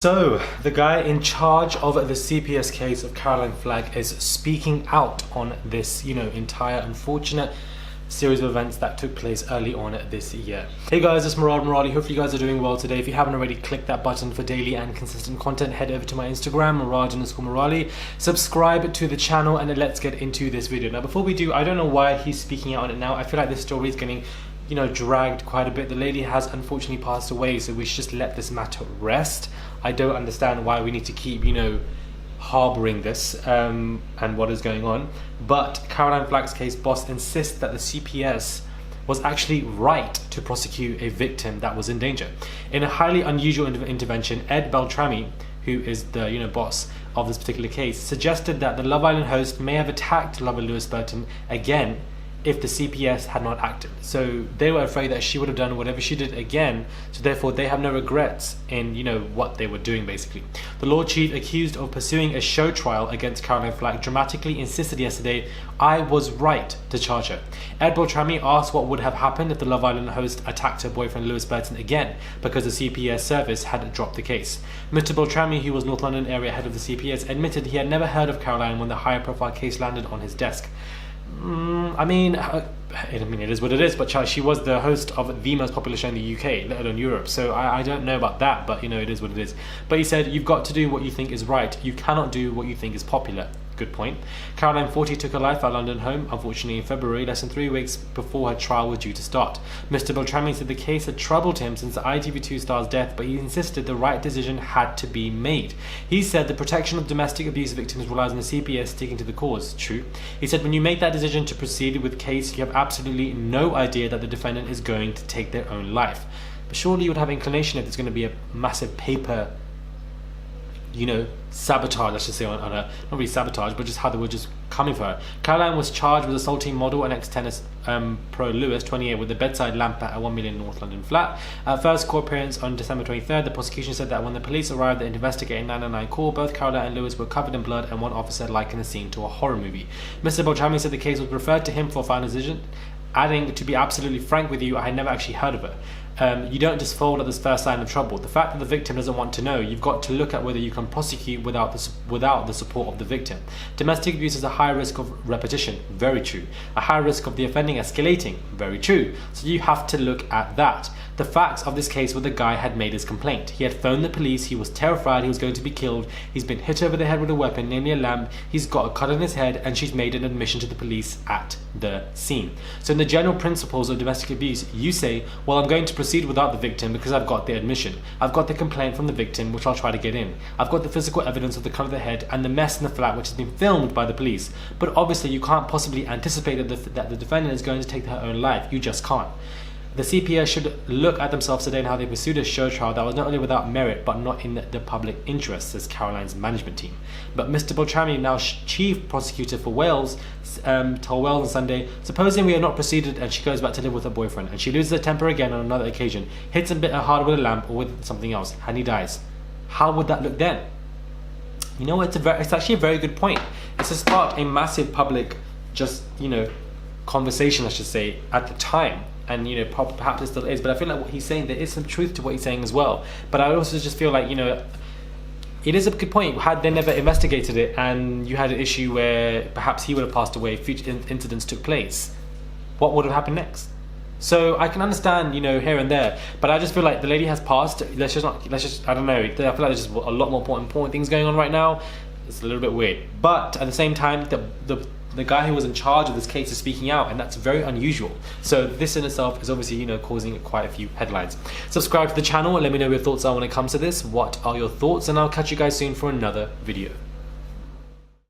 So, the guy in charge of the CPS case of Caroline Flack is speaking out on this, entire unfortunate series of events that took place early on this year. Hey guys, it's Murad Murali. Hopefully you guys are doing well today. If you haven't already, click that button for daily and consistent content. Head over to my Instagram, Murad_Murali. Subscribe to the channel and let's get into this video. Now, before we do, I don't know why he's speaking out on it now. I feel like this story is getting dragged quite a bit. The lady has unfortunately passed away, so we should just let this matter rest. I don't understand why we need to keep, harboring this and what is going on. But Caroline Flack's case boss insists that the CPS was actually right to prosecute a victim that was in danger. In a highly unusual intervention, Ed Beltrami, who is the boss of this particular case, suggested that the Love Island host may have attacked lover Lewis Burton again if the CPS had not acted. So they were afraid that she would have done whatever she did again, so therefore they have no regrets in what they were doing basically. The law chief, accused of pursuing a show trial against Caroline Flack, dramatically insisted yesterday, "I was right to charge her." Ed Beltrami asked what would have happened if the Love Island host attacked her boyfriend Lewis Burton again, because the CPS service had dropped the case. Mr. Beltrami, who was North London area head of the CPS, admitted he had never heard of Caroline when the higher profile case landed on his desk. I mean, it is what it is, but she was the host of the most popular show in the UK, let alone Europe, so I don't know about that, but it is what it is. But he said, "You've got to do what you think is right. You cannot do what you think is popular." Good point. Caroline, 40, took her life at her London home, unfortunately in February, less than 3 weeks before her trial was due to start. Mr. Beltrami said the case had troubled him since the ITV2 star's death, but he insisted the right decision had to be made. He said the protection of domestic abuse victims relies on the CPS sticking to the cause. True. He said when you make that decision to proceed with the case, you have absolutely no idea that the defendant is going to take their own life. But surely you would have inclination if there's going to be a massive paper sabotage, let's just say, on her, not really sabotage, but just how they were just coming for her. Caroline was charged with assaulting model and ex-tennis pro Lewis, 28, with a bedside lamp at a 1 million North London flat. At first court appearance on December 23rd, the prosecution said that when the police arrived to investigate a 999 call, both Caroline and Lewis were covered in blood, and one officer likened the scene to a horror movie. Mr. Beltrami said the case was referred to him for final decision, adding, "To be absolutely frank with you, I had never actually heard of her." You don't just fold at this first sign of trouble. The fact that the victim doesn't want to know, you've got to look at whether you can prosecute without the support of the victim. Domestic abuse is a high risk of repetition. Very true. A high risk of the offending escalating. Very true. So you have to look at that. The facts of this case were the guy had made his complaint. He had phoned the police. He was terrified he was going to be killed. He's been hit over the head with a weapon, namely a lamp. He's got a cut on his head, and she's made an admission to the police at the scene. So in the general principles of domestic abuse, you say, well, I'm going to proceed without the victim because I've got the admission. I've got the complaint from the victim, which I'll try to get in. I've got the physical evidence of the cut of the head and the mess in the flat, which has been filmed by the police. But obviously you can't possibly anticipate that the defendant is going to take her own life. You just can't. The CPS should look at themselves today and how they pursued a show trial that was not only without merit but not in the public interest, says Caroline's management team. But Mr. Beltrami, now chief prosecutor for Wales, told Wales on Sunday, "Supposing we have not proceeded and she goes back to live with her boyfriend and she loses her temper again on another occasion, hits him a bit hard with a lamp or with something else, and he dies. How would that look then?" It's actually a very good point. It's to spark a massive public conversation, I should say, at the time. And perhaps it still is, but I feel like what he's saying, there is some truth to what he's saying as well. But I also just feel like it is a good point. Had they never investigated it and you had an issue where perhaps he would have passed away, future incidents took place, what would have happened next? So I can understand, here and there, but I just feel like the lady has passed. Let's just I don't know. I feel like there's just a lot more important things going on right now. It's a little bit weird, but at the same time, the guy who was in charge of this case is speaking out, and that's very unusual. So this in itself is obviously, causing quite a few headlines. Subscribe to the channel and let me know your thoughts are when it comes to this. What are your thoughts? And I'll catch you guys soon for another video.